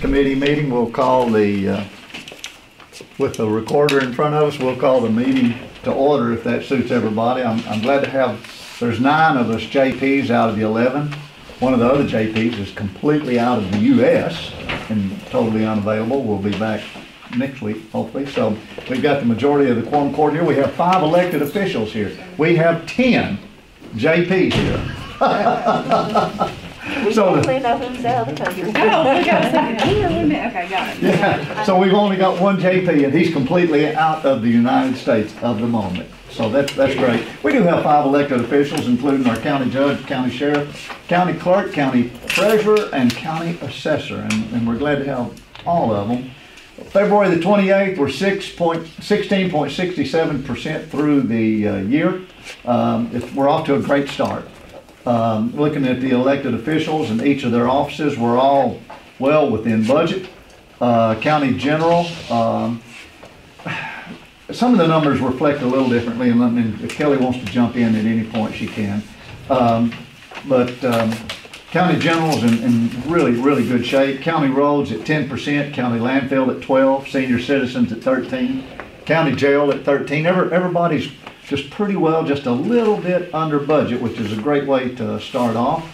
Committee meeting. We'll call the, with the recorder in front of us, we'll call the meeting to order if that suits everybody. I'm glad to have, there's 9 of us JPs out of the 11. One of the other JPs is completely out of the US and totally unavailable. We'll be back next week, hopefully. So we've got the majority of the quorum coordinator. We have 5 elected officials here. We have 10 JPs here. We so only know who's out of the country. Oh, I got a second. Okay, got it. Yeah. So we've only got one JP, and he's completely out of the United States of the moment. So that's great. We do have 5 elected officials, including our county judge, county sheriff, county clerk, county treasurer, and county assessor, and we're glad to have all of them. February the 28th, we're 16.67% through the year. We're off to a great start. Looking at the elected officials and each of their offices, we're all well within budget. County general, some of the numbers reflect a little differently, and if Kelly wants to jump in at any point, she can. County general's in really, really good shape. County roads at 10%, county landfill at 12, senior citizens at 13, county jail at 13. Everybody's just pretty well, just a little bit under budget, which is a great way to start off.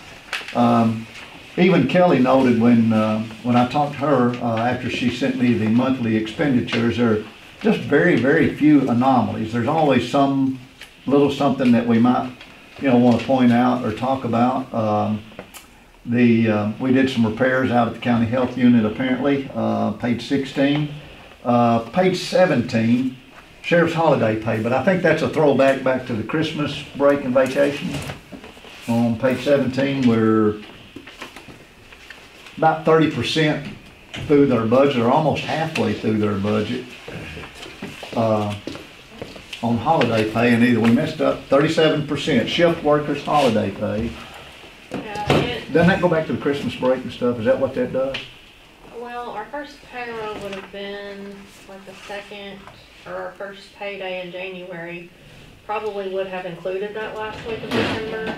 Even Kelly noted when I talked to her after she sent me the monthly expenditures, there are just very, very few anomalies. There's always some little something that we might, want to point out or talk about. We did some repairs out at the county health unit apparently, page 16. Page 17, sheriff's holiday pay, but I think that's a throwback back to the Christmas break and vacation. On page 17, we're about 30% through their budget, or almost halfway through their budget on holiday pay, and either we messed up 37% shift workers holiday pay. Doesn't that go back to the Christmas break and stuff? Is that what that does? Well, our first payroll would have been like the second, or our first payday in January probably would have included that last week of December.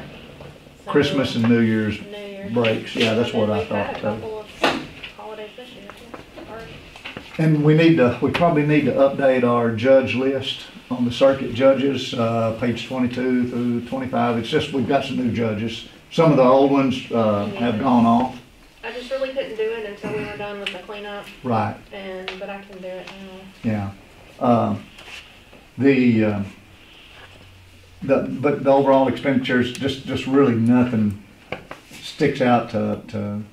So Christmas and New Year's breaks. Yeah, that's what I thought. Had a couple of holidays this year. And we probably need to update our judge list on the circuit judges, page 22 through 25. It's just we've got some new judges. Some of the old ones have gone off. I just really couldn't do it until we were done with the cleanup. Right. But I can do it Yeah. now. But the overall expenditures, just really nothing sticks out to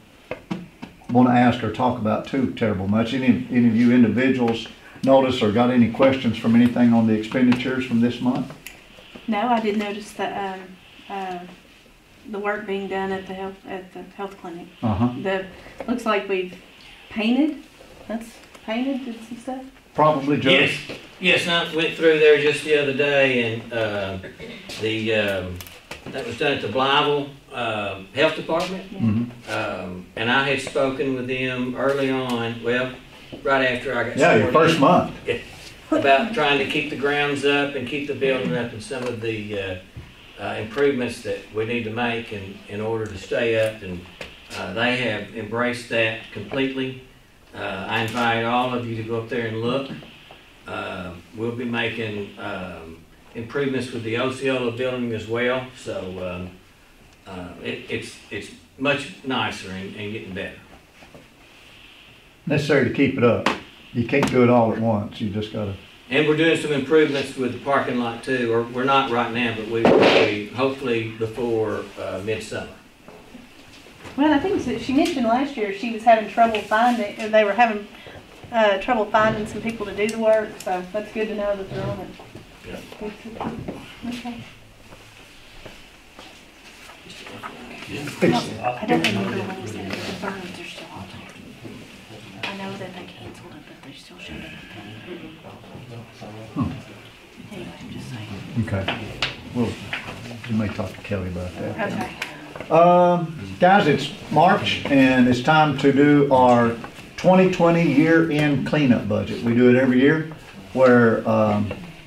want to ask or talk about too terrible much. Any of you individuals notice or got any questions from anything on the expenditures from this month? No, I did notice that the work being done at the health clinic. Looks like we've painted. Did some stuff. Probably, Judge. Yes. I went through there just the other day, and that was done at the Blyville Health Department. And I had spoken with them early on. Well, right after I got your first month. About trying to keep the grounds up and keep the building up, and some of the improvements that we need to make in order to stay up, and they have embraced that completely. I invite all of you to go up there and look. We'll be making improvements with the Osceola building as well, so it's much nicer and getting better. Necessary to keep it up. You can't do it all at once. You just gotta. And we're doing some improvements with the parking lot too, or we're not right now, but we will be hopefully before midsummer. Well, I think she mentioned last year she was having trouble finding, or they were having trouble finding some people to do the work, so that's good to know that they're on it. Yeah. Okay. Yeah. I don't remember when they said the firms are still on. I know that they canceled it, but they still showed up. Anyway, I'm just saying. Okay. Well, you may talk to Kelly about that. Okay. Guys, it's March and it's time to do our 2020 year-end cleanup budget. We do it every year where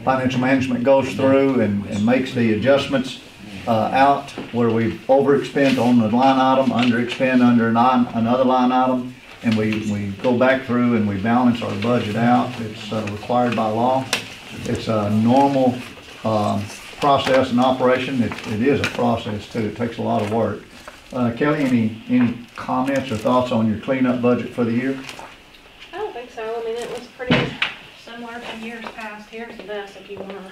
financial management goes through and makes the adjustments out where we overexpend on the line item, underexpend under another line item, and we go back through and we balance our budget out. It's required by law. It's a normal process and operation. It is a process too. It takes a lot of work. Kelly, any comments or thoughts on your cleanup budget for the year? I don't think so. I mean, it was pretty similar to years past. Here's this if you wanna,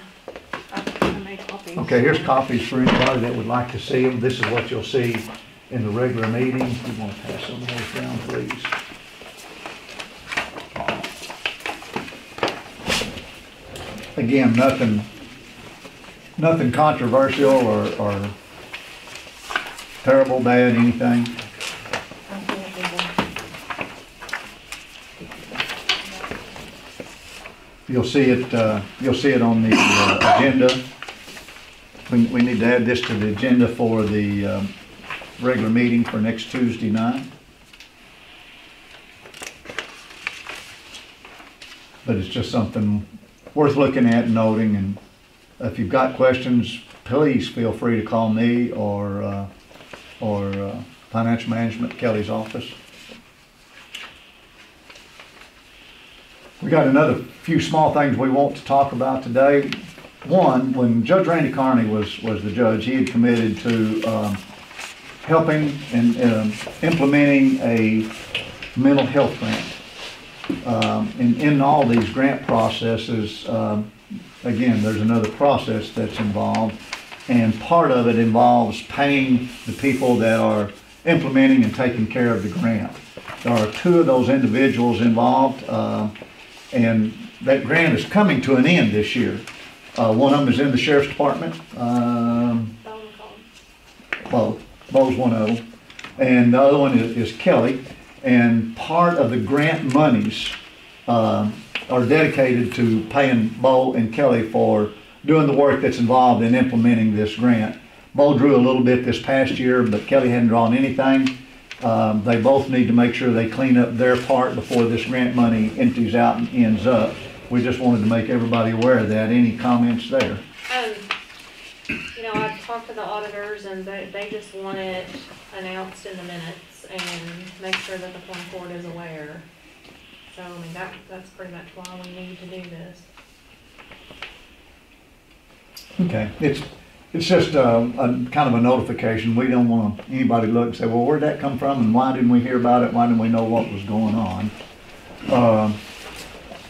I made copies. Okay, here's copies for anybody that would like to see them. This is what you'll see in the regular meeting. You want to pass some of those down, please. Again, nothing controversial or terrible, bad, anything. You'll see it on the agenda. We need to add this to the agenda for the regular meeting for next Tuesday night. But it's just something worth looking at and noting, and if you've got questions, please feel free to call me or Financial Management, Kelly's office. We got another few small things we want to talk about today. One, when Judge Randy Carney was the judge, he had committed to helping and implementing a mental health grant. In all these grant processes, again, there's another process that's involved, and part of it involves paying the people that are implementing and taking care of the grant. There are two of those individuals involved, and that grant is coming to an end this year. One of them is in the Sheriff's Department. Bo's one of them. And the other one is Kelly. And part of the grant monies are dedicated to paying Bo and Kelly for doing the work that's involved in implementing this grant. Bo drew a little bit this past year, but Kelly hadn't drawn anything. They both need to make sure they clean up their part before this grant money empties out and ends up. We just wanted to make everybody aware of that. Any comments there? You know, I've talked to the auditors and they just want it announced in the minutes and make sure that the fund court is aware. So, I mean, that's pretty much why we need to do this. Okay, it's just a kind of a notification. We don't want anybody to look and say, well, where'd that come from and why didn't we hear about it? Why didn't we know what was going on?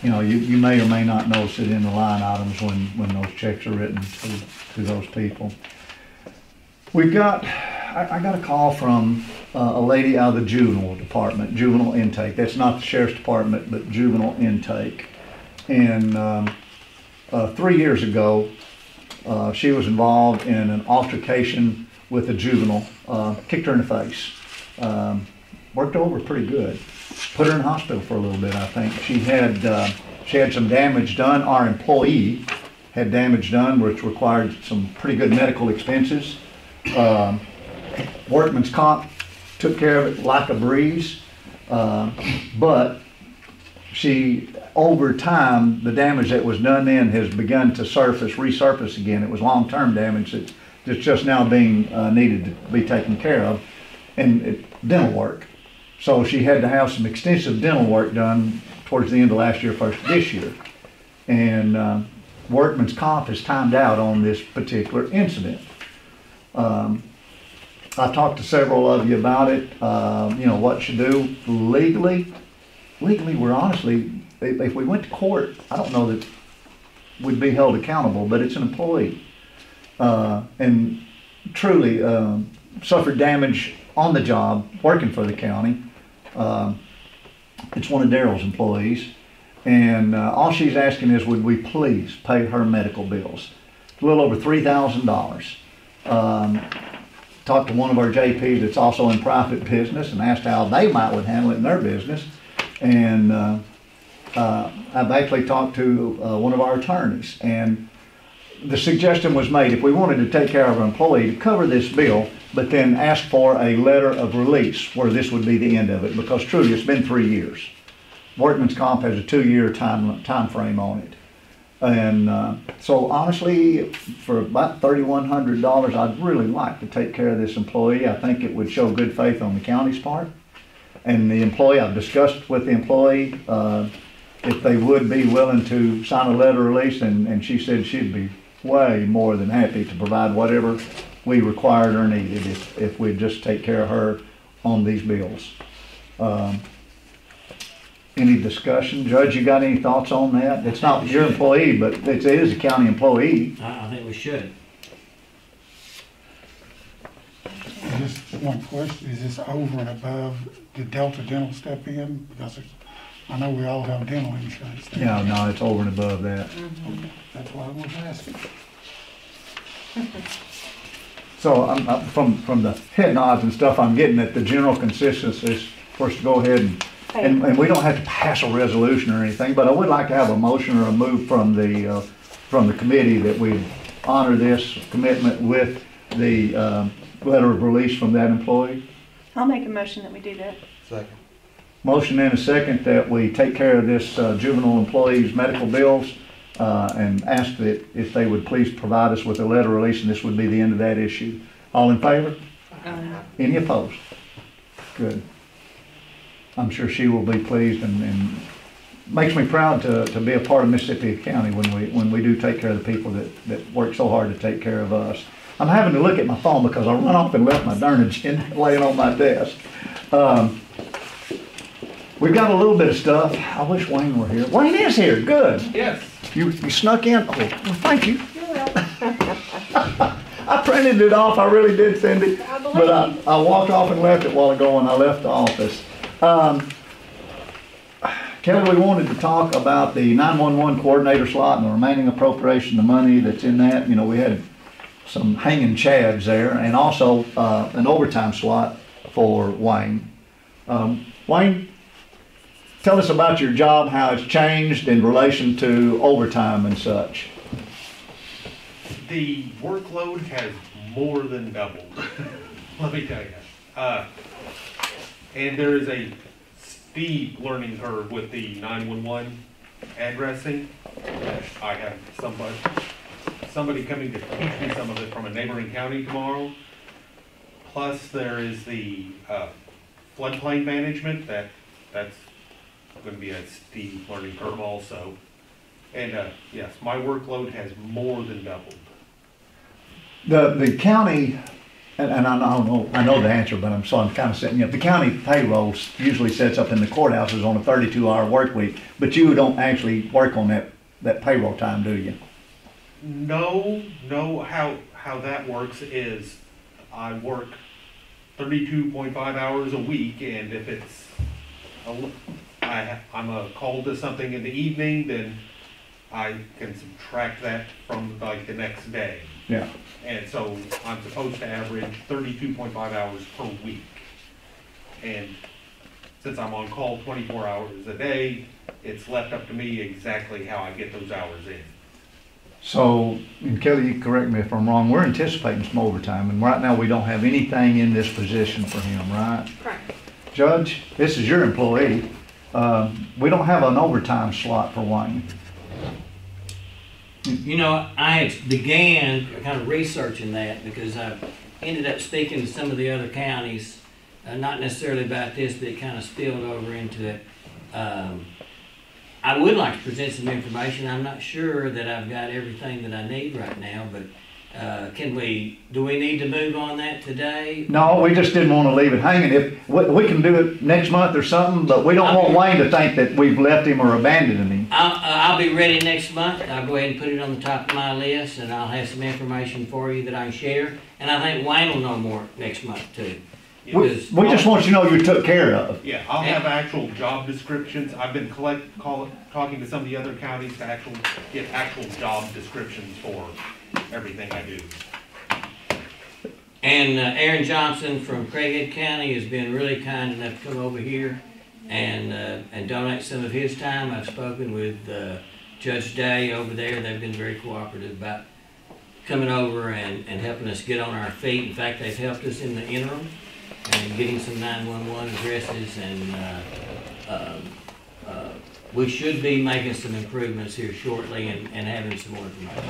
You know, you may or may not notice it in the line items when those checks are written to those people. I got a call from a lady out of the juvenile department, juvenile intake. That's not the Sheriff's Department, but juvenile intake. And 3 years ago, she was involved in an altercation with a juvenile, kicked her in the face, worked over pretty good, put her in the hospital for a little bit, I think. She had some damage done. Our employee had damage done, which required some pretty good medical expenses. Workman's comp took care of it like a breeze, but over time, the damage that was done then has begun to resurface again. It was long-term damage that's just now being needed to be taken care of, and dental work. So she had to have some extensive dental work done towards the end of last year, first of this year. And Workman's comp is timed out on this particular incident. I've talked to several of you about it, you know, what to do legally. Legally, we're honestly, if we went to court, I don't know that we'd be held accountable, but it's an employee. And truly suffered damage on the job, working for the county. It's one of Daryl's employees. And all she's asking is, would we please pay her medical bills? It's a little over $3,000. Talked to one of our JPs that's also in private business and asked how they would handle it in their business. And I've actually talked to one of our attorneys, and the suggestion was made, if we wanted to take care of our employee, to cover this bill, but then ask for a letter of release where this would be the end of it, because truly it's been 3 years. Workman's comp has a 2-year time frame on it. And so honestly, for about $3,100, I'd really like to take care of this employee. I think it would show good faith on the county's part. And the employee, I've discussed with the employee, if they would be willing to sign a letter of release, and she said she'd be way more than happy to provide whatever we required or needed if we'd just take care of her on these bills. Any discussion? Judge, you got any thoughts on that? It's not your employee, but it is a county employee. I think we should. Just one question, is this over and above the Delta Dental step in? Because I know we all have dental insurance. Yeah, no, it's over and above that. Okay, that's why I was asking. So from the head nods and stuff, I'm getting that the general consensus is for us to go ahead and we don't have to pass a resolution or anything, but I would like to have a motion or a move from the committee that we honor this commitment with the letter of release from that employee. I'll make a motion that we do that. Second. Motion and a second that we take care of this juvenile employee's medical bills and ask that if they would please provide us with a letter of release, and this would be the end of that issue. All in favor? Any opposed? Good. I'm sure she will be pleased, and makes me proud to be a part of Mississippi County when we do take care of the people that work so hard to take care of us. I'm having to look at my phone because I run off and left my darn agenda laying on my desk. We've got a little bit of stuff. I wish Wayne were here. Wayne is here, good. Yes. You snuck in? Oh, well, thank you. You're welcome. I printed it off, I really did, Cindy. I believe But I walked off and left it a while ago when I left the office. Kelly, we wanted to talk about the 911 coordinator slot and the remaining appropriation, the money that's in that. You know, we had some hanging chads there, and also an overtime slot for Wayne. Wayne, tell us about your job, how it's changed in relation to overtime and such. The workload has more than doubled, let me tell you. And there is a steep learning curve with the 911 addressing. I have somebody coming to teach me some of it from a neighboring county tomorrow. Plus there is the floodplain management, that's going to be a steep learning curve also. And yes, my workload has more than doubled. The county, and I know the answer, but I'm kind of setting you up. The county payroll usually sets up in the courthouses on a 32-hour work week, but you don't actually work on that payroll time, do you? No, how that works is I work 32.5 hours a week, and if it's I'm called to something in the evening, then I can subtract that from like the next day. Yeah. And so I'm supposed to average 32.5 hours per week. And since I'm on call 24 hours a day, it's left up to me exactly how I get those hours in. So, and Kelly, you correct me if I'm wrong, we're anticipating some overtime, and right now we don't have anything in this position for him, right? Correct. Judge, this is your employee. We don't have an overtime slot for Wayne. You know, I had began kind of researching that because I ended up speaking to some of the other counties, not necessarily about this, but it kind of spilled over into it. I would like to present some information. I'm not sure that I've got everything that I need right now, but do we need to move on that today? No, we just didn't want to leave it hanging. If we can do it next month or something, but we don't want Wayne to think that we've left him or abandoned him. I'll be ready next month. I'll go ahead and put it on the top of my list, and I'll have some information for you that I can share. And I think Wayne will know more next month too. We just want you to know you took care of. Yeah, I'll have actual job descriptions. I've been talking to some of the other counties to get actual job descriptions for everything I do. And Aaron Johnson from Craighead County has been really kind enough to come over here and donate some of his time. I've spoken with Judge Day over there. They've been very cooperative about coming over and helping us get on our feet. In fact, they've helped us in the interim and getting some 911 addresses, and we should be making some improvements here shortly and having some more information.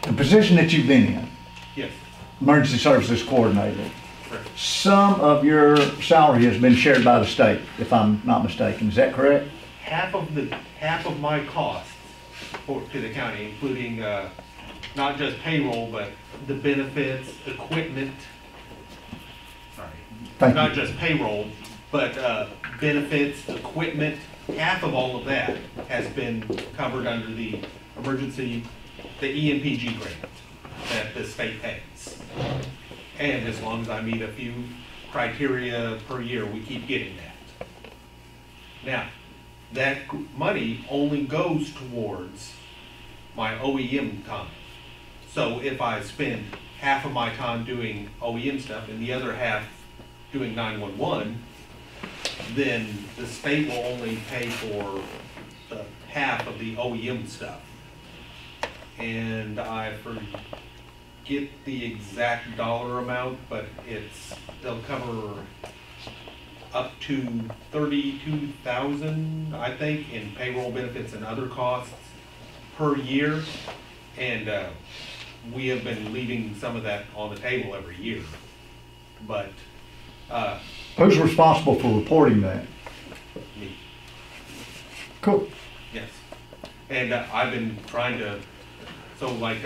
The position that you've been in, Yes. Emergency Services Coordinator. Correct. Some of your salary has been shared by the state, if I'm not mistaken. Is that correct? Half of my costs to the county, including, not just payroll, but the benefits, equipment. Sorry, Thank not you. just payroll, but, benefits, equipment, half of all of that has been covered under the emergency, the EMPG grant that the state pays. And as long as I meet a few criteria per year, we keep getting that. Now, that money only goes towards my OEM time. So if I spend half of my time doing OEM stuff and the other half doing 911, then the state will only pay for the half of the OEM stuff. And I forget the exact dollar amount, but they'll cover up to 32,000, I think, in payroll benefits and other costs per year. And we have been leaving some of that on the table every year. But Who's responsible for reporting that? me, Cool. yes. And I've been trying to, so like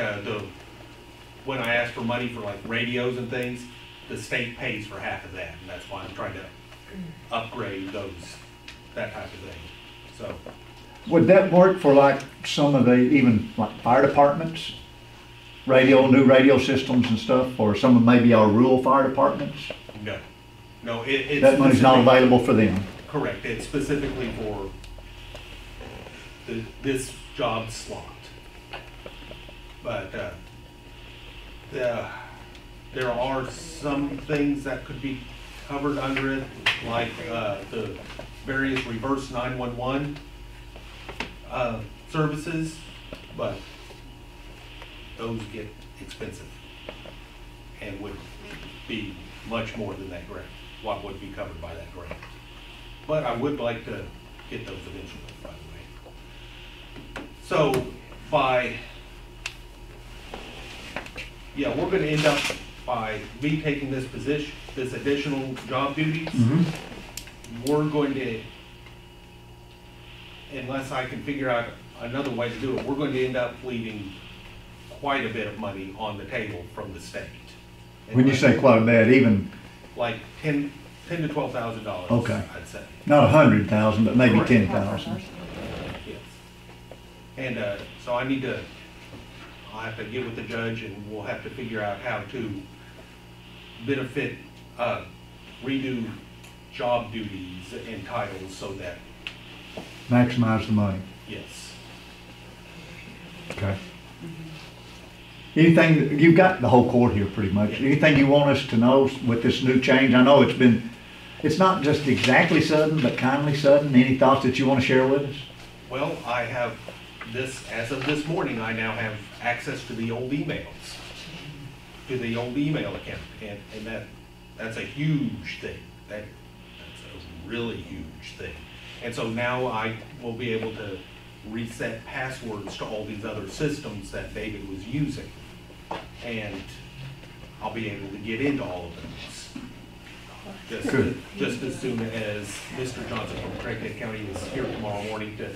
when I ask for money for like radios and things, the state pays for half of that, and that's why I'm trying to upgrade that type of thing, so. Would that work for like some of the, even like fire departments? New radio systems and stuff, or some of maybe our rural fire departments? No, it's. That money's not specific- available for them? Correct, it's specifically for this job slot. But there are some things that could be covered under it, like the various reverse 911 services, but those get expensive and would be much more than that grant, what would be covered by that grant. But I would like to get those eventually, by the way. So we're gonna end up by me taking this position, this additional job duties. We're going to, unless I can figure out another way to do it, we're going to end up leaving quite a bit of money on the table from the state. When you say quite a bit, even, Like $10,000 to $12,000. Okay. I'd say. not 100,000, but maybe Correct. 10,000. Yes. And so I'll have to get with the judge and we'll have to figure out how to benefit, redo job duties and titles so that, Maximize the money. yes. Okay. Anything, you've got the whole court here pretty much. Anything you want us to know with this new change? I know it's not just exactly sudden, but kindly sudden. Any thoughts that you want to share with us? Well, I have as of this morning, I now have access to the old emails, to the old email account, and that's a huge thing. That's a really huge thing. And so now I will be able to reset passwords to all these other systems that David was using. And I'll be able to get into all of those. Good. Just as soon as Mr. Johnson from Craighead County is here tomorrow morning to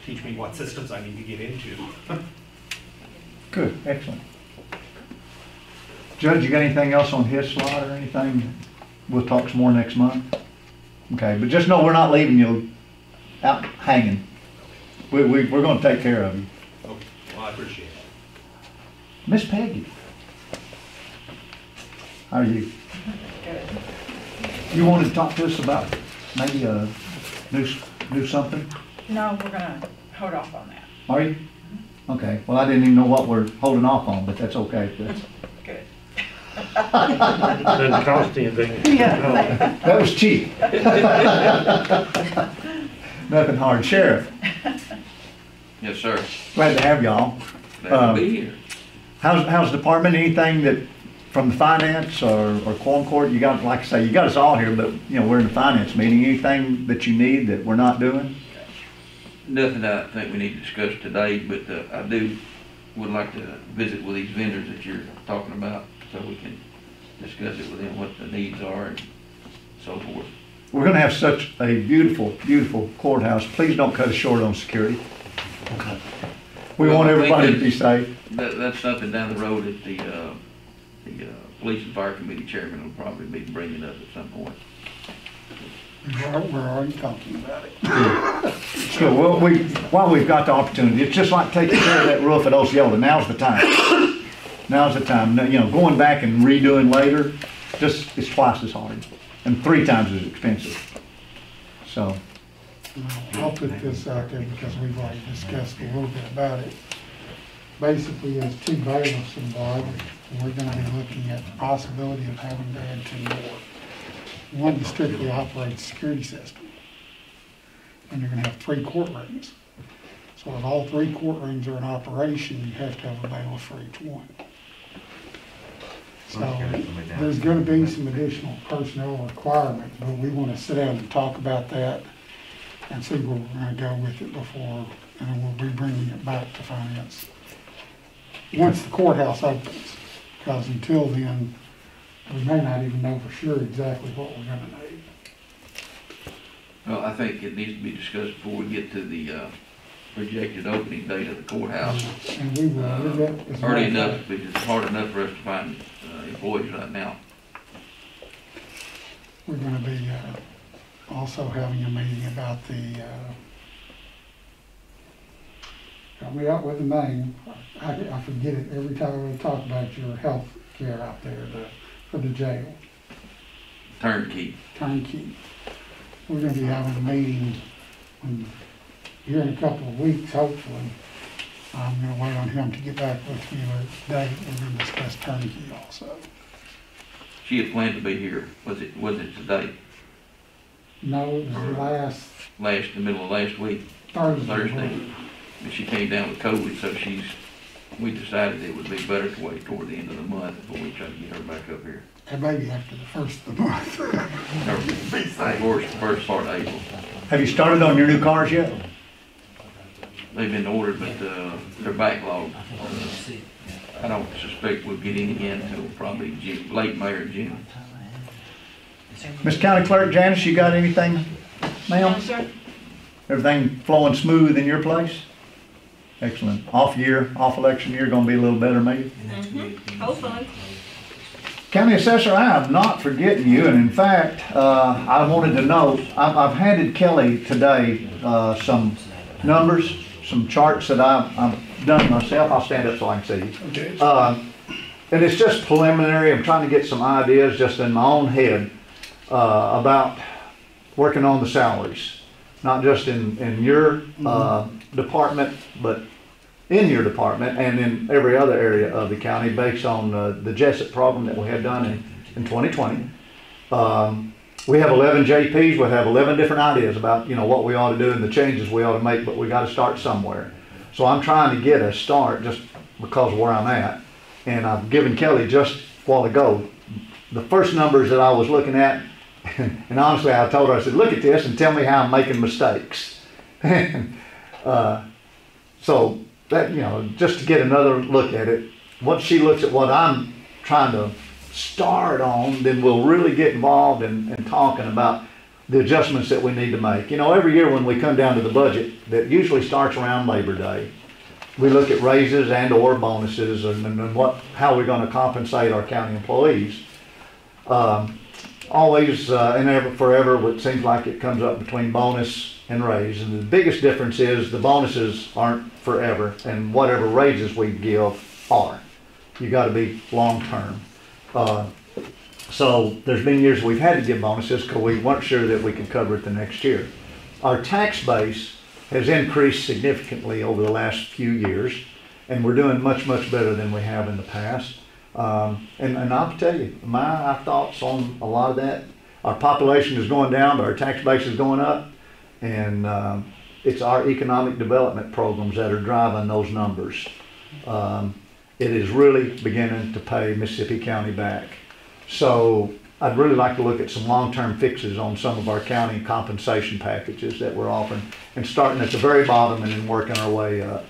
teach me what systems I need to get into. Good, excellent. Judge, you got anything else on his slot or anything? We'll talk some more next month. Okay, but just know we're not leaving you out hanging. We're gonna take care of you. Okay, well, I appreciate it. Miss Peggy. How are you? Good. You wanted to talk to us about maybe a new something? No, we're gonna hold off on that. Are you? Okay, well, I didn't even know what we're holding off on, but that's okay. That's- Good. Doesn't cost anything. Yeah. That was cheap. Nothing hard. Sheriff, Yes, sir. glad to have y'all. Glad to be here. How's the department, anything that, from the finance or quorum court, you got, like I say, you got us all here, but, you know, we're in the finance meeting, anything that you need that we're not doing? Nothing I think we need to discuss today, but I would like to visit with these vendors that you're talking about. so we can discuss it with them, what the needs are and so forth. We're gonna have such a beautiful, beautiful courthouse. Please don't cut us short on security. We Well, want I think everybody to be safe. That's something down the road that the Police and Fire Committee Chairman will probably be bringing up at some point. We're already talking about it. So, well, while we've got the opportunity, it's just like taking care of that roof at Osceola. Now's the time. Now's the time. You know, going back and redoing later, just, it's twice as hard and 3 times as expensive. So, I'll put this out there because we've already discussed a little bit about it. Basically, there's 2 bailiffs involved. We're gonna be looking at the possibility of having to add 2 more. One to strictly operate the security system. And you're gonna have 3 courtrooms. So if all 3 courtrooms are in operation, you have to have a bailiff for each one. So there's gonna be some additional personnel requirements, but we wanna sit down and talk about that and see where we're gonna go with it before, and then we'll be bringing it back to finance once the courthouse opens. Because until then, we may not even know for sure exactly what we're gonna need. Well, I think it needs to be discussed before we get to the projected opening date of the courthouse. And we will do that as Early well. enough, because it's hard enough for us to find employees right now. We're gonna be also having a meeting about the, help me out with the name, I forget it every time we talk about your health care out there, for the jail, Turnkey. turnkey. We're gonna be having a meeting here in a couple of weeks, hopefully. I'm gonna wait on him to get back with me with a date, we're gonna discuss turnkey also. She had planned to be here. Was it today? No, it was The middle of last week, Thursday. But she came down with COVID, so we decided it would be better to wait toward the end of the month before we try to get her back up here. And maybe after the first of the month. Or first part of April. have you started on your new cars yet? They've been ordered, but they're backlogged. I don't suspect we'll get any in until probably late May or June. Miss County Clerk Janice, you got anything, ma'am? Sir? Everything flowing smooth in your place? Excellent. Off election year, gonna be a little better maybe? Hopefully. County Assessor, I am not forgetting you, and in fact, I wanted to know, I've handed Kelly today some numbers, some charts that I've done myself. I'll stand up so I can see you. And it's just preliminary. I'm trying to get some ideas just in my own head about working on the salaries. Not just in your department, but in your department and in every other area of the county based on the Jessup program that we had done in 2020. We have 11 JPs, we have 11 different ideas about, you know, what we ought to do and the changes we ought to make, but we got to start somewhere. So I'm trying to get a start just because of where I'm at. And I've given Kelly just a while ago the first numbers that I was looking at. And honestly, I told her, I said, look at this and tell me how I'm making mistakes. So that, you know, just to get another look at it, once she looks at what I'm trying to start on, then we'll really get involved in talking about the adjustments that we need to make. You know, every year when we come down to the budget, that usually starts around Labor Day, we look at raises and or bonuses and how we're going to compensate our county employees. Always and ever forever, it seems like it comes up between bonus and raise, and the biggest difference is the bonuses aren't forever, and whatever raises we give are. You got to be long term. So there's been years we've had to give bonuses because we weren't sure that we could cover it the next year. Our tax base has increased significantly over the last few years, and we're doing much better than we have in the past. And I'll tell you, my thoughts on a lot of that. Our population is going down, but our tax base is going up, and it's our economic development programs that are driving those numbers. It is really beginning to pay Mississippi County back. So I'd really like to look at some long-term fixes on some of our county compensation packages that we're offering, and starting at the very bottom and then working our way up.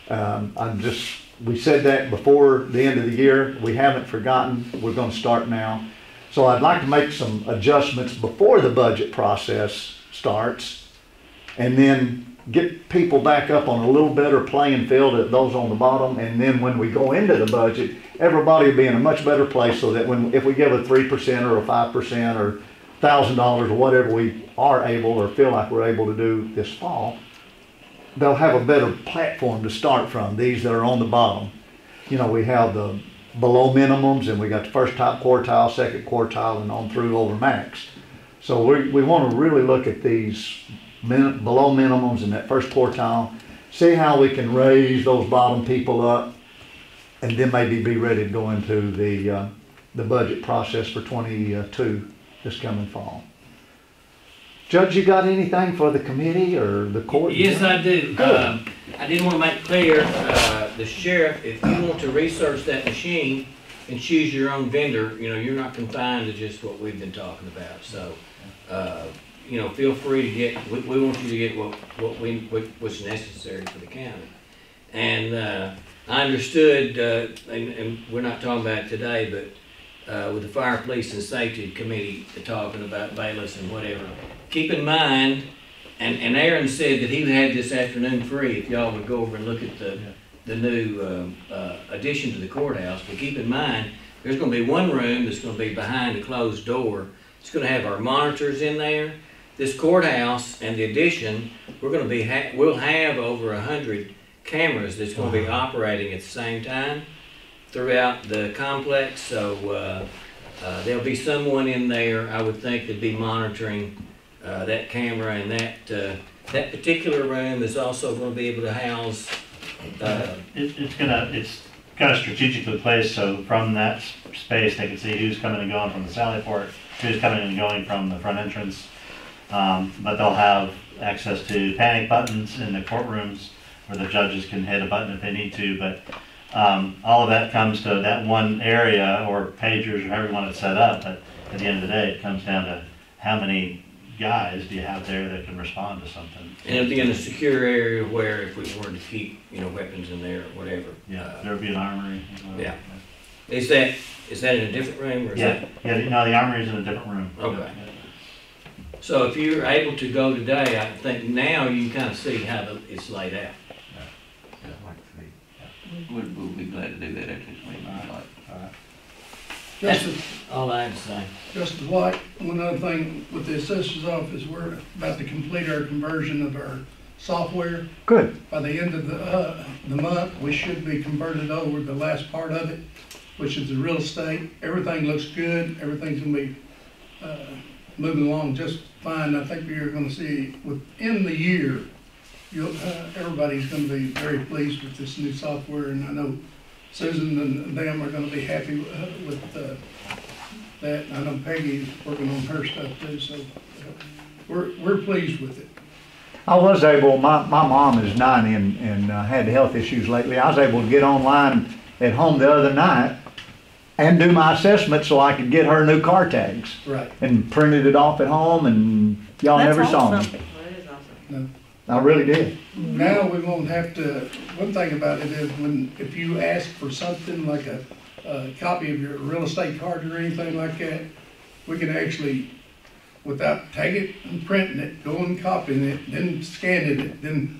I'm just we said that before the end of the year. We haven't forgotten. We're gonna start now. So I'd like to make some adjustments before the budget process starts, and then get people back up on a little better playing field at those on the bottom. And then when we go into the budget, everybody will be in a much better place, so that if we give a 3% or a 5% or $1,000 or whatever we are able or feel like we're able to do this fall, they'll have a better platform to start from, these that are on the bottom. You know, we have the below minimums, and we got the first top quartile, second quartile, and on through over max. So we want to really look at these below minimums and that first quartile, see how we can raise those bottom people up, and then maybe be ready to go into the budget process for 22 this coming fall. Judge, you got anything for the committee or the court? Yes, I do. Good. I did want to make clear, the sheriff, if you want to research that machine and choose your own vendor, you know, you're not confined to just what we've been talking about. So, you know, feel free to get, we want you to get what's necessary for the county. And I understood, and we're not talking about it today, but with the Fire, Police, and Safety Committee talking about bailiffs and whatever, keep in mind, and Aaron said that he had this afternoon free if y'all would go over and look at the new addition to the courthouse. But keep in mind, there's going to be one room that's going to be behind a closed door. It's going to have our monitors in there. This courthouse and the addition, we're going to be we'll have over 100 cameras that's going to be operating at the same time throughout the complex. So there'll be someone in there, I would think, that'd be monitoring that camera, and that particular room is also going to be able to house. It's kind of strategically placed, so from that space they can see who's coming and going from the Sally Port, who's coming and going from the front entrance. But they'll have access to panic buttons in the courtrooms where the judges can hit a button if they need to. But all of that comes to that one area, or pagers, or however you want it set up. But at the end of the day, it comes down to how many guys do you have there that can respond to something. And it'll be in a secure area where if we wanted to keep, you know, weapons in there or whatever. Yeah, there would be an armory. Yeah. Is that in a different room, or is Yeah, no, the armory is in a different room. Okay. So if you're able to go today, I think now you can kind of see how it's laid out. We'll be glad to do that after this meeting. That's Just all I have to say. as like, one other thing with the assessor's office, we're about to complete our conversion of our software. Good. By the end of the month, we should be converted over the last part of it, which is the real estate. Everything looks good. Everything's gonna be moving along just fine. I think we're gonna see within the year, everybody's gonna be very pleased with this new software, and I know Susan and them are gonna be happy with that. I know Peggy's working on her stuff too, so we're pleased with it. I was able, my mom is 90 and had health issues lately. I was able to get online at home the other night and do my assessment so I could get her new car tags. Right. And printed it off at home, and y'all That's never saw awesome. me. That is awesome. No. I really did. Now we won't have to, one thing about it is if you ask for something like a copy of your real estate card or anything like that, we can actually, without taking it and printing it, go and copying it, then scanning it, then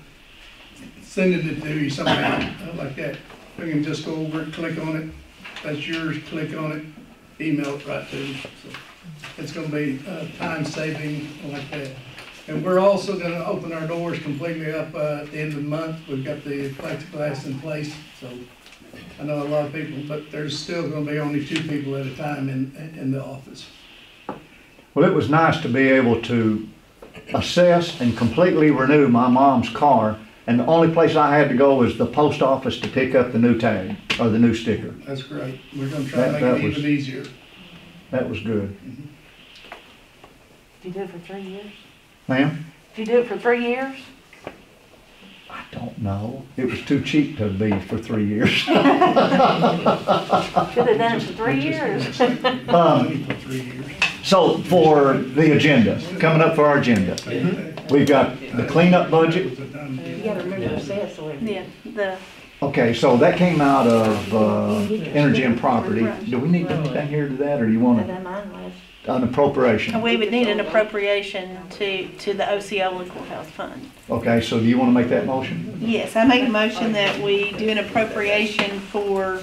sending it to you somehow like that. We can just go over it, click on it, that's yours, click on it, email it right to you. So it's gonna be time saving like that. And we're also gonna open our doors completely up at the end of the month. We've got the plexiglass in place, so I know a lot of people, but there's still gonna be only 2 people at a time in the office. Well, it was nice to be able to assess and completely renew my mom's car, and the only place I had to go was the post office to pick up the new tag, or the new sticker. That's great. We're gonna try to make That it was- even easier. That was good. Did you do it for 3 years? Ma'am? Did you do it for 3 years? I don't know. It was too cheap to be for 3 years. Should have done it for 3 years. Money for 3 years. So for the agenda, coming up for our agenda, we've got the cleanup budget. You gotta remember to say it so Yeah, Okay, so that came out of, energy and property. Do we need anything here to that, or do you want And then mine was. an appropriation? We would need an appropriation to the Osceola Courthouse Fund. Okay, so do you want to make that motion? Yes, I make a motion that we do an appropriation for,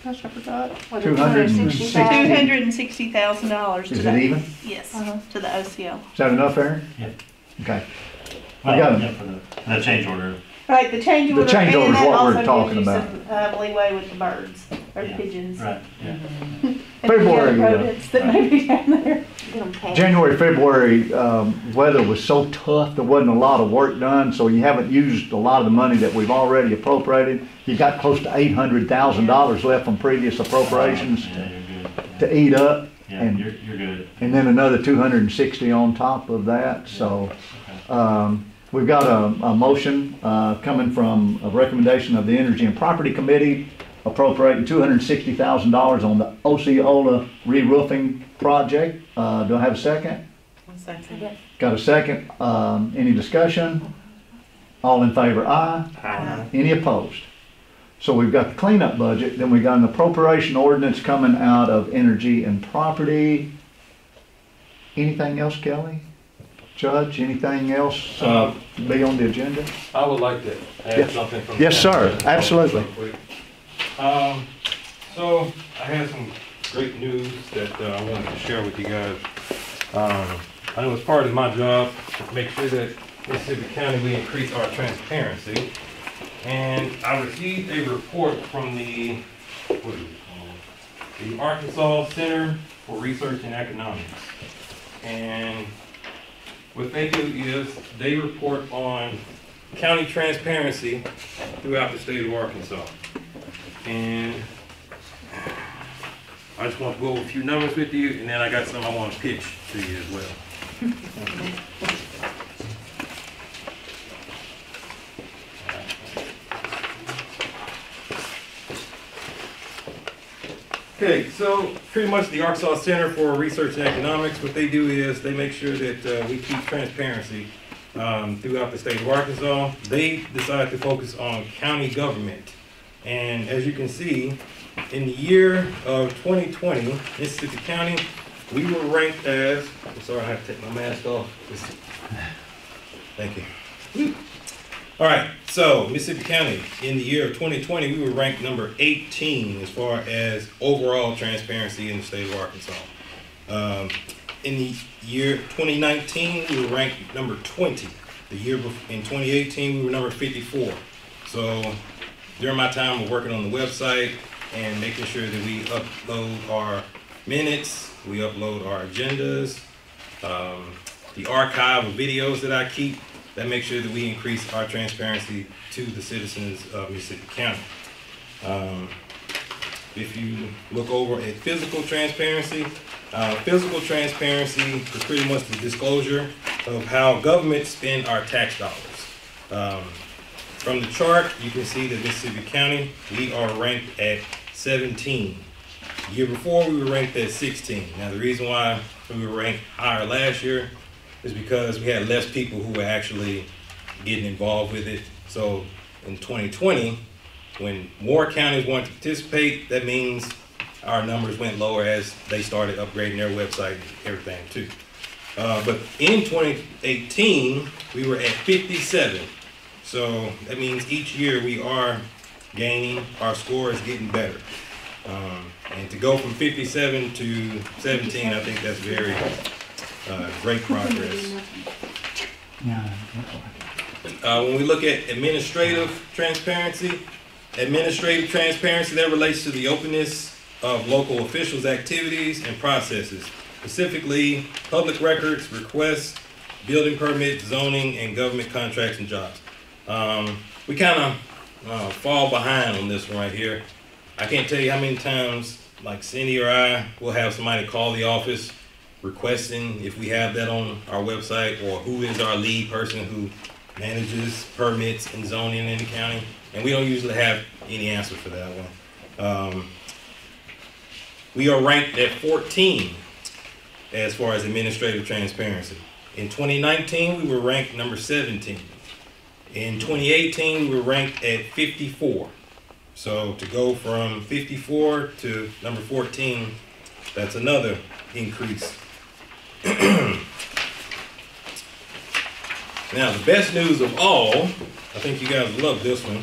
gosh, I forgot. $260,000. Is it even? Yes, to the Osceola. Is that enough, Aaron? Yeah. Okay. Well, got it. yeah, for the change order. Right, the change order. The change order is and that what we're also talking gives you about. some, leeway with the birds, or the Yeah, pigeons. Right, yeah. And February, the other rodents that may be down there. Get 'em cash. January, February, weather was so tough, there wasn't a lot of work done, so you haven't used a lot of the money that we've already appropriated. You got close to $800,000 left from previous appropriations Yeah, you're good. Yeah. to eat up, Yeah, and- you're good. and then another 260 on top of that, so. We've got a motion coming from a recommendation of the Energy and Property Committee appropriating $260,000 on the Osceola re-roofing project. Do I have a second? Got a second? Any discussion? All in favor, aye. Aye. Any opposed? So we've got the cleanup budget, then we got an appropriation ordinance coming out of Energy and Property. Anything else, Kelly? Judge, anything else be on the agenda? I would like to Yeah. add something from. Yes, sir. Absolutely. Real quick. So I had some great news that I wanted to share with you guys. I know as part of my job to make sure that Mississippi County, we increase our transparency. And I received a report from the Arkansas Center for Research and Economics. And what they do is they report on county transparency throughout the state of Arkansas. And I just want to go over a few numbers with you, and then I got some I want to pitch to you as well. Okay, so pretty much the Arkansas Center for Research and Economics, what they do is they make sure that we keep transparency throughout the state of Arkansas. They decide to focus on county government. And as you can see, in the year of 2020, Mississippi County, we were ranked as, I'm sorry, I have to take my mask off. Thank you. All right, so Mississippi County, in the year of 2020, we were ranked number 18 as far as overall transparency in the state of Arkansas. In the year 2019, we were ranked number 20. The year before, in 2018, we were number 54. So during my time of working on the website and making sure that we upload our minutes, we upload our agendas, the archive of videos that I keep, that makes sure that we increase our transparency to the citizens of Mississippi County. If you look over at physical transparency is pretty much the disclosure of how government spend our tax dollars. From the chart, you can see that Mississippi County, we are ranked at 17. The year before, we were ranked at 16. Now, the reason why we were ranked higher last year is because we had less people who were actually getting involved with it. So in 2020, when more counties wanted to participate, that means our numbers went lower as they started upgrading their website and everything too. But in 2018, we were at 57. So that means each year we are gaining, our score is getting better. And to go from 57 to 17, I think that's very great progress. When we look at administrative transparency, that relates to the openness of local officials' activities and processes, specifically public records, requests, building permits, zoning, and government contracts and jobs. We kind of fall behind on this one right here. I can't tell you how many times, like Cindy or I, will have somebody call the office requesting if we have that on our website, or who is our lead person who manages permits and zoning in the county, and we don't usually have any answer for that one. We are ranked at 14 as far as administrative transparency. In 2019, we were ranked number 17. In 2018, we were ranked at 54. So to go from 54 to number 14, that's another increase. Now, the best news of all, I think you guys love this one.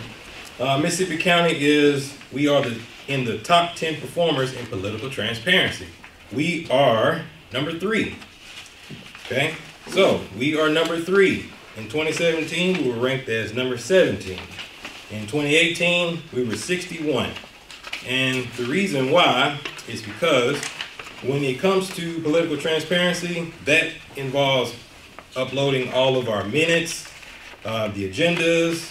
Mississippi County we are in the top 10 performers in political transparency. We are number 3. Okay, so we are number 3. In 2017, we were ranked as number 17. In 2018, we were 61. And the reason why is because when it comes to political transparency, that involves uploading all of our minutes, the agendas,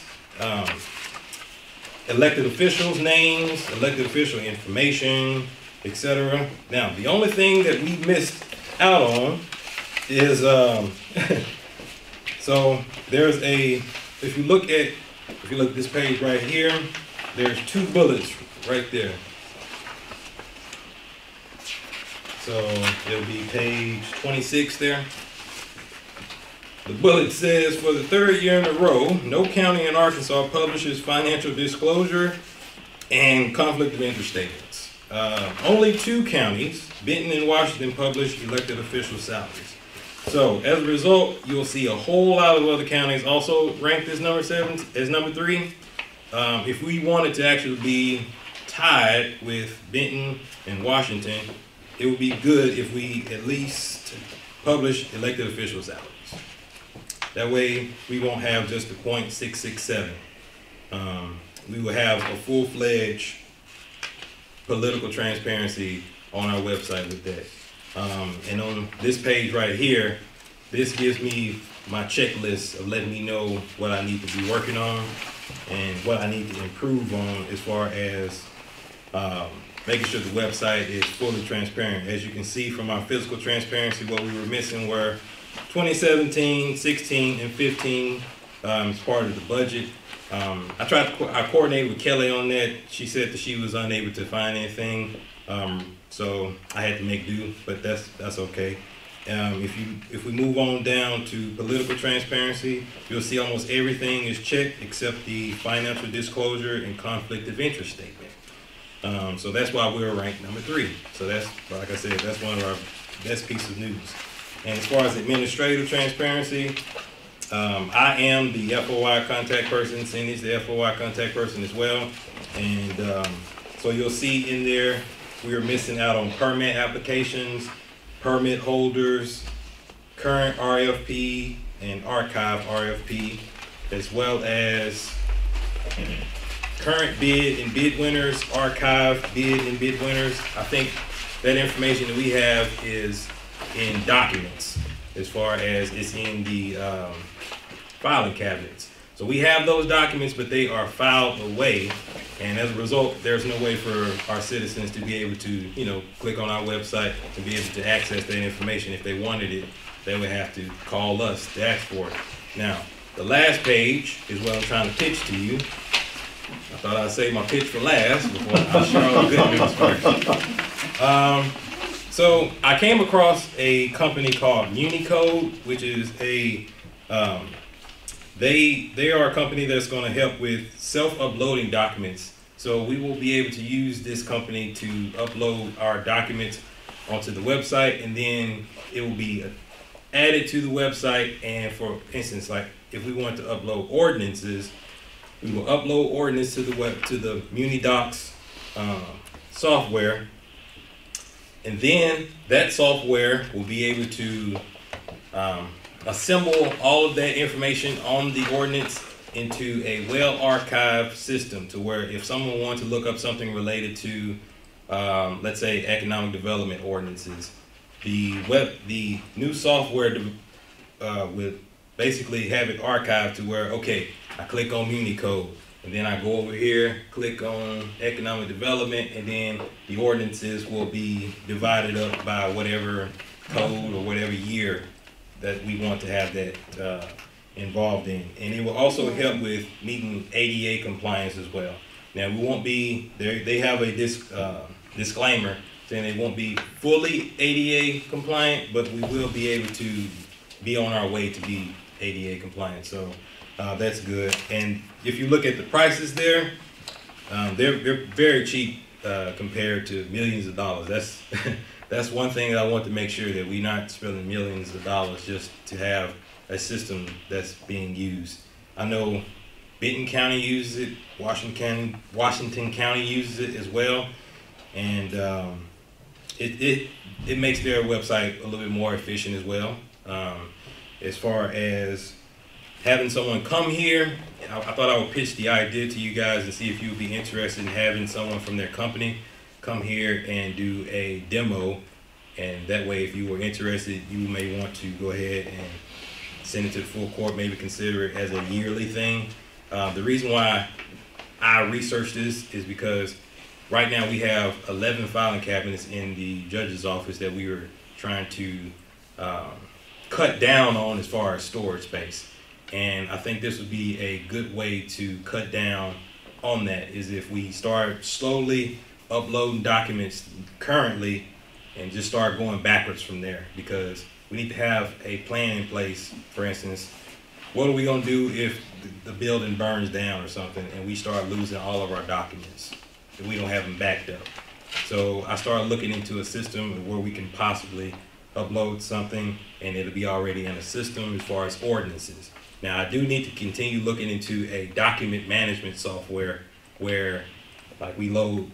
elected officials' names, elected official information, etc. Now, the only thing that we missed out on is, so there's if you look at this page right here, there's 2 bullets right there. So it'll be page 26 there. The bullet says, for the 3rd year in a row, no county in Arkansas publishes financial disclosure and conflict of interest statements. Only 2 counties, Benton and Washington, publish elected official salaries. So as a result, you'll see a whole lot of other counties also ranked as number 3. If we wanted to actually be tied with Benton and Washington, it would be good if we at least publish elected official salaries. That way, we won't have just the .667. We will have a full-fledged political transparency on our website with that. And on this page right here, this gives me my checklist of letting me know what I need to be working on and what I need to improve on as far as making sure the website is fully transparent. As you can see from our physical transparency, what we were missing were 2017, 16, and 15 as part of the budget. I coordinated with Kelly on that. She said that she was unable to find anything, so I had to make do, but that's okay. If we move on down to political transparency, you'll see almost everything is checked except the financial disclosure and conflict of interest statement. So that's why we're ranked number 3. So that's, like I said, that's one of our best pieces of news. And as far as administrative transparency, I am the FOI contact person. Cindy's the FOI contact person as well. And so you'll see in there, we are missing out on permit applications, permit holders, current RFP and archive RFP, as well as current bid and bid winners, archive bid and bid winners. I think that information that we have is in documents as far as it's in the filing cabinets. So we have those documents, but they are filed away. And as a result, there's no way for our citizens to be able to, click on our website to be able to access that information. If they wanted it, they would have to call us to ask for it. Now, the last page is what I'm trying to pitch to you. I thought I'd save my pitch for last before I share all the good news first. So I came across a company called Unicode, which is they are a company that's going to help with self-uploading documents. So we will be able to use this company to upload our documents onto the website, and then it will be added to the website. And for instance, like if we want to upload ordinances, we will upload ordinance to the MuniDocs software, and then that software will be able to assemble all of that information on the ordinance into a well-archived system, to where if someone wants to look up something related to, let's say, economic development ordinances, the new software will basically have it archived to where, okay, I click on Unicode, and then I go over here, click on economic development, and then the ordinances will be divided up by whatever code or whatever year that we want to have that involved in. And it will also help with meeting ADA compliance as well. Now, we won't be, they have a disclaimer saying they won't be fully ADA compliant, but we will be able to be on our way to be ADA compliant. So that's good. And if you look at the prices there, They're very cheap compared to millions of dollars. That's that's one thing that I want to make sure that we're not spending millions of dollars just to have a system that's being used. I know Benton County uses it, Washington County uses it as well, and it makes their website a little bit more efficient as well. As far as having someone come here, I thought I would pitch the idea to you guys and see if you would be interested in having someone from their company come here and do a demo. And that way, if you were interested, you may want to go ahead and send it to the full court, maybe consider it as a yearly thing. The reason why I researched this is because right now we have 11 filing cabinets in the judge's office that we were trying to cut down on as far as storage space. And I think this would be a good way to cut down on that, is if we start slowly uploading documents currently and just start going backwards from there, because we need to have a plan in place. For instance, what are we going to do if the building burns down or something and we start losing all of our documents and we don't have them backed up? So I started looking into a system where we can possibly upload something and it'll be already in a system as far as ordinances. Now, I do need to continue looking into a document management software where, like, we load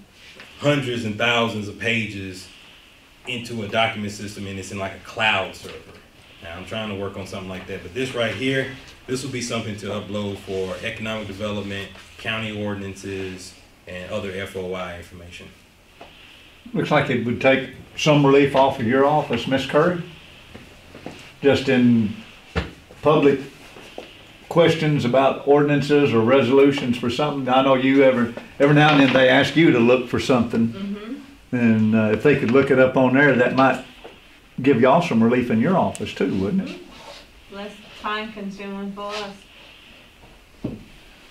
hundreds and thousands of pages into a document system and it's in like a cloud server. Now, I'm trying to work on something like that, but this right here, this will be something to upload for economic development, county ordinances, and other FOI information. Looks like it would take some relief off of your office, Miss Curry. Just in public questions about ordinances or resolutions for something. I know you every now and then they ask you to look for something, and if they could look it up on there, that might give y'all some relief in your office too, wouldn't it? Less time consuming for us.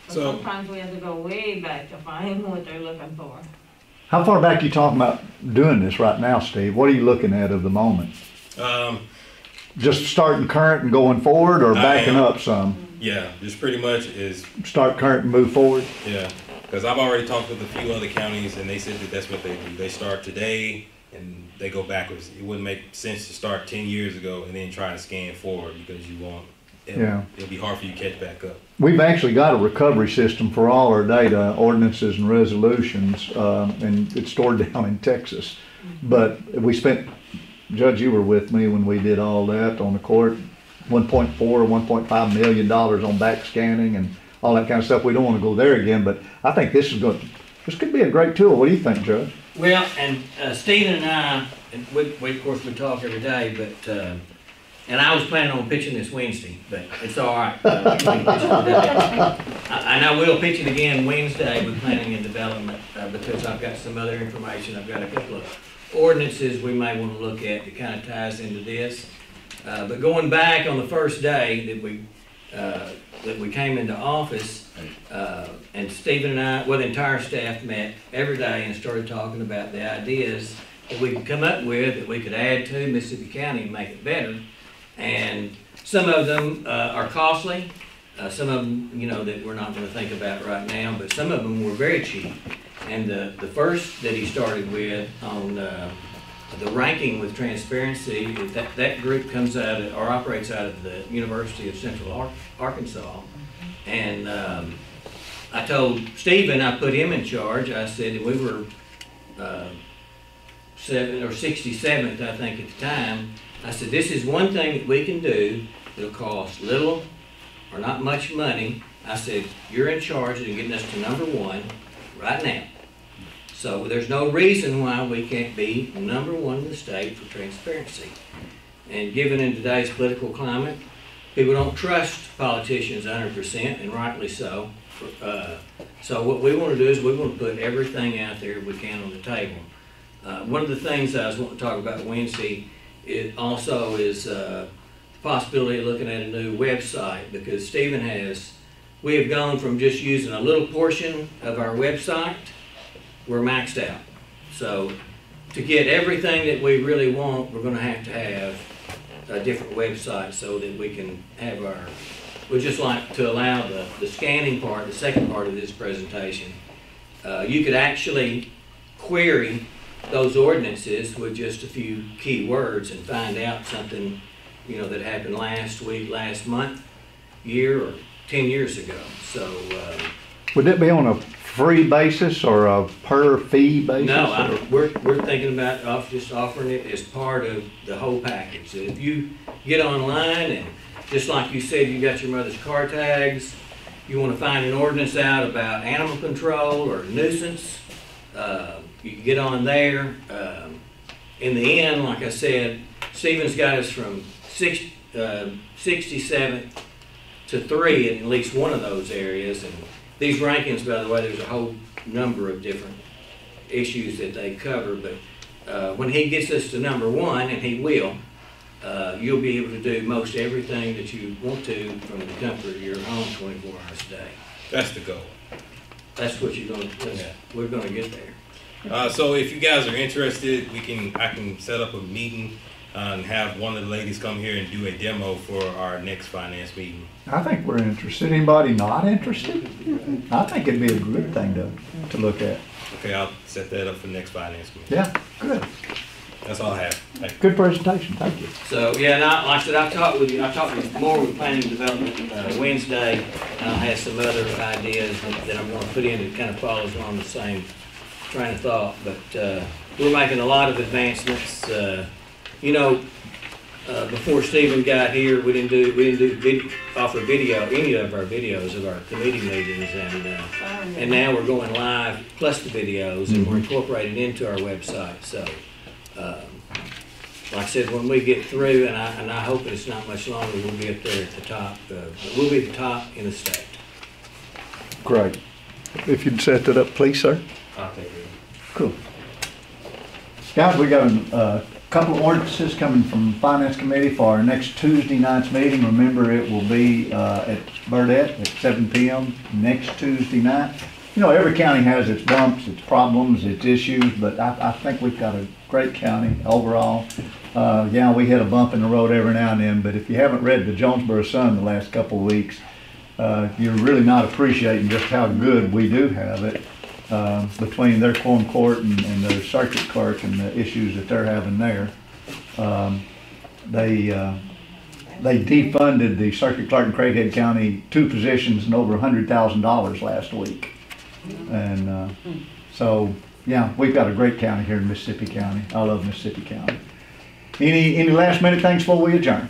So Sometimes we have to go way back to find what they're looking for. How far back are you talking about doing this right now, Steve? What are you looking at the moment? Just starting current and going forward, or backing up some? Yeah, just pretty much is start current and move forward. Yeah, because I've already talked with a few other counties and they said that that's what they do. They start today and they go backwards. It wouldn't make sense to start 10 years ago and then try to scan forward, because you won't. It'll be hard for you to catch back up. We've actually got a recovery system for all our data, ordinances and resolutions, and it's stored down in Texas. But we spent, Judge, you were with me when we did all that on the court, $1.4 or $1.5 million on back scanning and all that kind of stuff. We don't want to go there again, but I think this could be a great tool. What do you think, Judge? Well, and Stephen and I, and we of course we talk every day, but and I was planning on pitching this Wednesday, but it's all right. And I will pitch it again Wednesday with planning and development, because I've got some other information. I've got a couple of ordinances we may want to look at that kind of ties into this. But going back on the first day that we came into office, and Stephen and I, well, the entire staff met every day and started talking about the ideas that we could come up with, that we could add to Mississippi County and make it better. And some of them are costly. Some of them, that we're not going to think about right now, but some of them were very cheap. And the first that he started with on the ranking with transparency, that group comes out of, or operates out of the University of Central Arkansas. And I told Stephen, I put him in charge. I said that we were 67th, I think, at the time. I said, this is one thing that we can do that'll cost little or not much money. I said, you're in charge of getting us to #1 right now. So there's no reason why we can't be #1 in the state for transparency. And given in today's political climate, people don't trust politicians 100%, and rightly so. So what we want to do is we want to put everything out there we can on the table. One of the things I was wanting to talk about Wednesday, it also is the possibility of looking at a new website, because Stephen we have gone from just using a little portion of our website, we're maxed out. So to get everything that we really want, we're going to have a different website so that we can have we'd just like to allow the scanning part, the second part of this presentation, You could actually query those ordinances with just a few key words and find out something, that happened last week, last month, year, or 10 years ago. So, would it be on a free basis or a per fee basis? no, we're thinking about just offering it as part of the whole package. So if you get online and, just like you said, you got your mother's car tags, you want to find an ordinance out about animal control or nuisance, you can get on there. In the end, like I said, Stephen's got us from 67 to 3 in at least one of those areas. And these rankings, by the way, there's a whole number of different issues that they cover. But when he gets us to number 1, and he will, you'll be able to do most everything that you want to from the comfort of your home 24 hours a day. That's the goal. That's what we're gonna get there. So if you guys are interested, I can set up a meeting and have one of the ladies come here and do a demo for our next finance meeting. I think we're interested. Anybody not interested? I think it'd be a good thing to look at. Okay, I'll set that up for the next finance meeting. Yeah, good. That's all I have. Thank you. Good presentation, thank you. So, yeah, and like I said, I talked with more with planning and development Wednesday. I have some other ideas that I'm gonna put in that kind of follows along the same train of thought, but we're making a lot of advancements. Before Stephen got here, we didn't offer video, any of our videos of our committee meetings, and now we're going live plus the videos, and we're incorporating into our website. So, like I said, when we get through, and I hope it's not much longer, we'll be up there at the top. We'll be at the top in the state. Great. If you'd set that up, please, sir. I'll take it. Cool. Guys, we got a couple of ordinances coming from Finance Committee for our next Tuesday night's meeting. Remember, it will be at Burdette at 7 p.m. next Tuesday night. Every county has its bumps, its problems, its issues, but I think we've got a great county overall. Yeah, we hit a bump in the road every now and then, but if you haven't read the Jonesboro Sun the last couple of weeks, you're really not appreciating just how good we do have it. Between their quorum court and their circuit clerk and the issues that they're having there. They defunded the circuit clerk in Craighead County 2 positions and over $100,000 last week. And so, yeah, we've got a great county here in Mississippi County. I love Mississippi County. Any last minute things before we adjourn?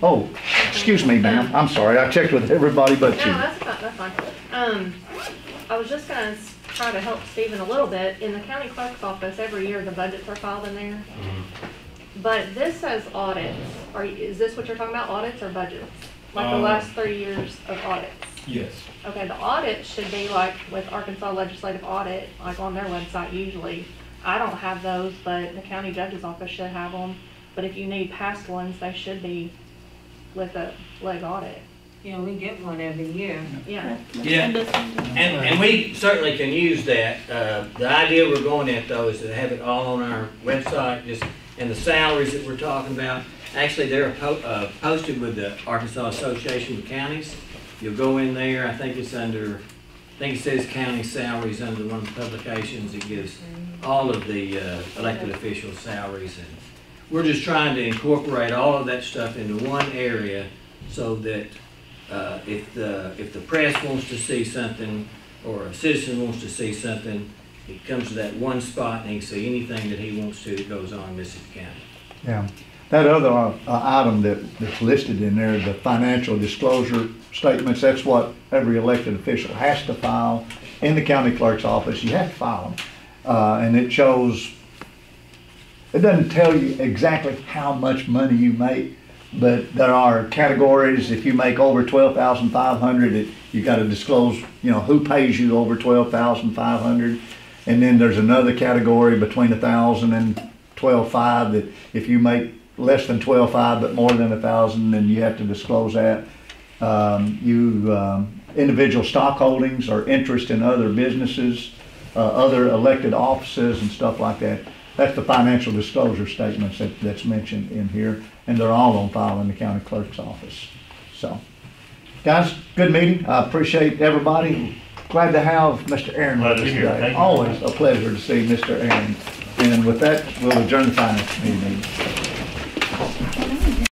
Oh, excuse me, ma'am. I'm sorry. I checked with everybody but you. No, that's fine. I was just gonna try to help Stephen a little bit. In the county clerk's office, every year the budgets are filed in there. But this says audits. Is this what you're talking about, audits or budgets? Like the last 3 years of audits? Yes. Okay, the audit should be like with Arkansas Legislative Audit, like on their website usually. I don't have those, but the county judge's office should have them. But if you need past ones, they should be with a leg audit. Yeah, we get one every year. Yeah. Yeah, and we certainly can use that. The idea we're going at though is to have it all on our website, and the salaries that we're talking about. Actually, they're posted with the Arkansas Association of Counties. You'll go in there, I think it says county salaries under one of the publications. It gives all of the elected official salaries, and we're just trying to incorporate all of that stuff into one area so that if the press wants to see something or a citizen wants to see something, he comes to that one spot and he can see anything that he wants to that goes on in Mississippi County. Yeah. That other item that's listed in there, the financial disclosure statements, that's what every elected official has to file in the county clerk's office. You have to file them. And it shows, it doesn't tell you exactly how much money you make, but there are categories. If you make over $12,500, you got to disclose, who pays you over $12,500. And then there's another category between $1,000 and $12,500 that if you make less than $12,500 but more than $1,000, then you have to disclose that. Individual stock holdings or interest in other businesses, other elected offices and stuff like that. That's the financial disclosure statements that's mentioned in here, and they're all on file in the county clerk's office. So, guys, good meeting. I appreciate everybody. glad to have Mr. Aaron with us Pleasure here. today. Thank you. Always a pleasure to see Mr. Aaron. And with that, we'll adjourn the finance meeting.